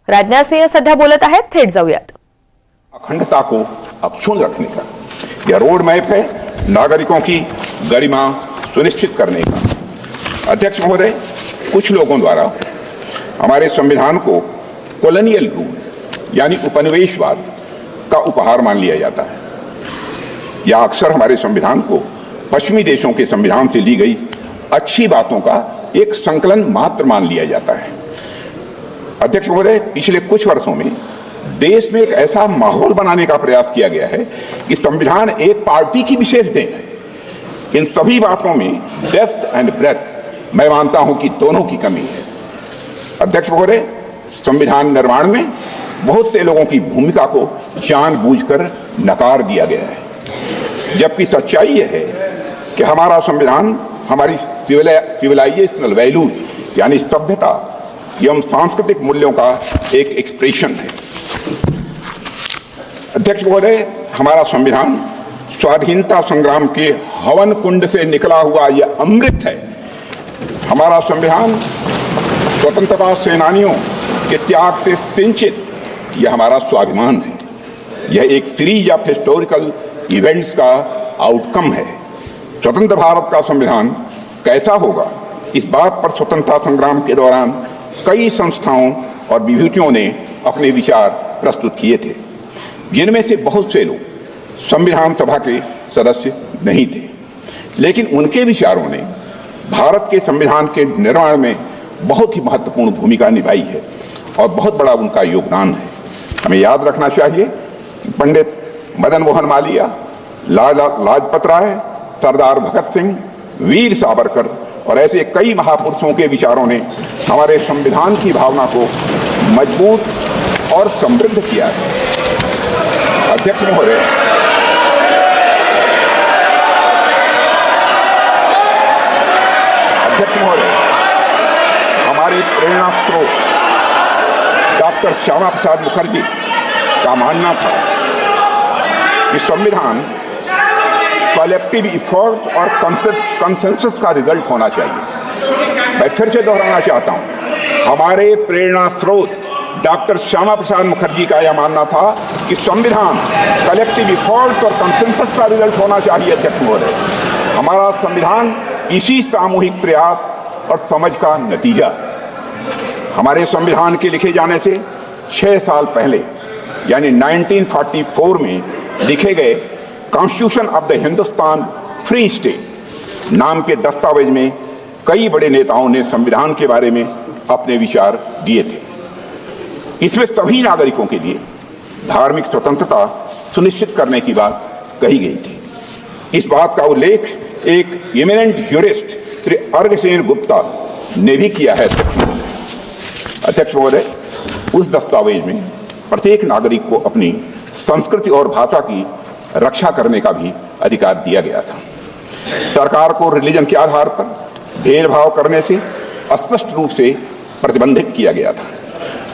राजनाथ सिंह सध्या बोलत आहेत, थेट जाऊयात. अखंडता को अक्षुण्ण रखने का यह रोड मैप है, नागरिकों की गरिमा सुनिश्चित करने का. अध्यक्ष महोदय, कुछ लोगों द्वारा हमारे संविधान को कॉलोनियल रूल यानी उपनिवेशवाद का उपहार मान लिया जाता है. या अक्सर हमारे संविधान को पश्चिमी देशों के संविधान से ली गई अच्छी बातों का एक संकलन मात्र मान लिया जाता है. अध्यक्ष महोदय, पिछले कुछ वर्षों में देश में एक ऐसा माहौल बनाने का प्रयास किया गया है कि संविधान एक पार्टी की विशेष देन है. इन सभी बातों में डेप्थ एंड ब्रेथ मैं मानता हूं कि दोनों की कमी है. अध्यक्ष महोदय, संविधान निर्माण में बहुत से लोगों की भूमिका को जानबूझकर नकार दिया गया है, जबकि सच्चाई यह है कि हमारा संविधान हमारी सिविलाइजेशनल वैल्यूज यानी सभ्यता एवं सांस्कृतिक मूल्यों का एक एक्सप्रेशन है. अध्यक्ष महोदय, हमारा संविधान स्वाधीनता संग्राम के हवन कुंड से निकला हुआ यह अमृत है. हमारा संविधान स्वतंत्रता सेनानियों के त्याग से सिंचित यह हमारा स्वाभिमान है. यह एक सीरीज ऑफ हिस्टोरिकल इवेंट्स का आउटकम है. स्वतंत्र भारत का संविधान कैसा होगा, इस बात पर स्वतंत्रता संग्राम के दौरान कई संस्थाओं और विभूतियों ने अपने विचार प्रस्तुत किए थे, जिनमें से बहुत से लोग संविधान सभा के सदस्य नहीं थे, लेकिन उनके विचारों ने भारत के संविधान के निर्माण में बहुत ही महत्वपूर्ण भूमिका निभाई है और बहुत बड़ा उनका योगदान है. हमें याद रखना चाहिए कि पंडित मदन मोहन मालवीय, लाजपत राय, सरदार भगत सिंह, वीर सावरकर और ऐसे कई महापुरुषों के विचारों ने हमारे संविधान की भावना को मजबूत और समृद्ध किया है. अध्यक्ष महोदय, हमारे प्रेरणा स्रोत डॉक्टर श्यामा प्रसाद मुखर्जी का मानना था कि संविधान कलेक्टिव इफोर्ट और कंसेंसस का रिजल्ट होना चाहिए. मैं फिर से दोहराना चाहता हूं, हमारे प्रेरणा स्रोत डॉक्टर श्यामा प्रसाद मुखर्जी का यह मानना था कि संविधान कलेक्टिव इफोर्ट और कंसेंसस का रिजल्ट होना चाहिए. अध्यक्ष महोदय, हमारा संविधान इसी सामूहिक प्रयास और समझ का नतीजा. हमारे संविधान के लिखे जाने से 6 साल पहले यानी 1944 में लिखे गए constitution of the Hindustan free state नाम के दस्तावेज में कई बड़े नेताओं ने संविधान के बारे में अपने विचार दिए थे. इसमें सभी नागरिकों के लिए धार्मिक स्वतंत्रता सुनिश्चित करने की बात कही गई थी. इस बात का उल्लेख एक इमिनेंट यूरिस्ट श्री अर्घसेन गुप्ता ने भी किया है. अध्यक्ष महोदय, उस दस्तावेज में प्रत्येक नागरिक को अपनी संस्कृति और भाषा की रक्षा करने का भी अधिकार दिया गया था. सरकार को रिलीजन के आधार पर भेदभाव करने से स्पष्ट रूप से प्रतिबंधित किया गया था.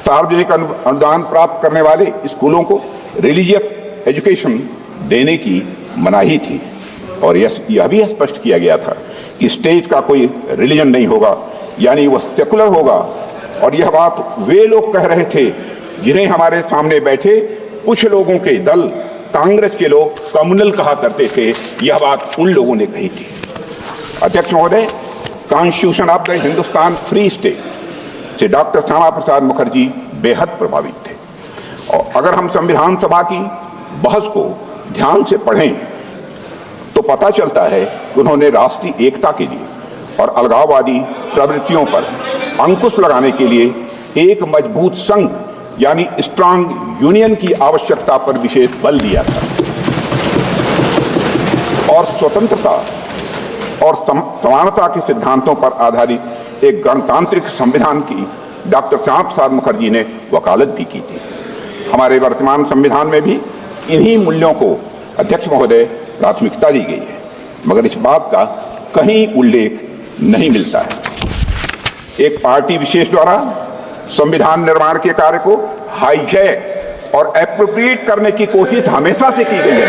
सार्वजनिक अनुदान प्राप्त करने वाले स्कूलों को रिलीजियस एजुकेशन देने की मनाही थी और यह भी स्पष्ट किया गया था कि स्टेट का कोई रिलीजन नहीं होगा, यानी वह सेकुलर होगा. और यह बात वे लोग कह रहे थे जिन्हें हमारे सामने बैठे कुछ लोगों के दल कांग्रेस के लोग कम्युनल कहा करते थे. यह बात उन लोगों ने कही थी. अध्यक्ष महोदय, constitution of the Hindustan free state से डॉक्टर श्यामा प्रसाद मुखर्जी बेहद प्रभावित थे. और अगर हम संविधान सभा की बहस को ध्यान से पढ़ें तो पता चलता है कि उन्होंने राष्ट्रीय एकता के लिए और अलगाववादी प्रवृत्तियों पर अंकुश लगाने के लिए एक मजबूत संघ यानी स्ट्रांग यूनियन की आवश्यकता पर विशेष बल दिया था और स्वतंत्रता और समानता के सिद्धांतों पर आधारित एक गणतांत्रिक संविधान की डॉक्टर श्यामा प्रसाद मुखर्जी ने वकालत भी की थी. हमारे वर्तमान संविधान में भी इन्हीं मूल्यों को अध्यक्ष महोदय प्राथमिकता दी गई है, मगर इस बात का कहीं उल्लेख नहीं मिलता है. एक पार्टी विशेष द्वारा संविधान निर्माण के कार्य को हाईजैक और एप्रोप्रिएट करने की कोशिश हमेशा से की गई है.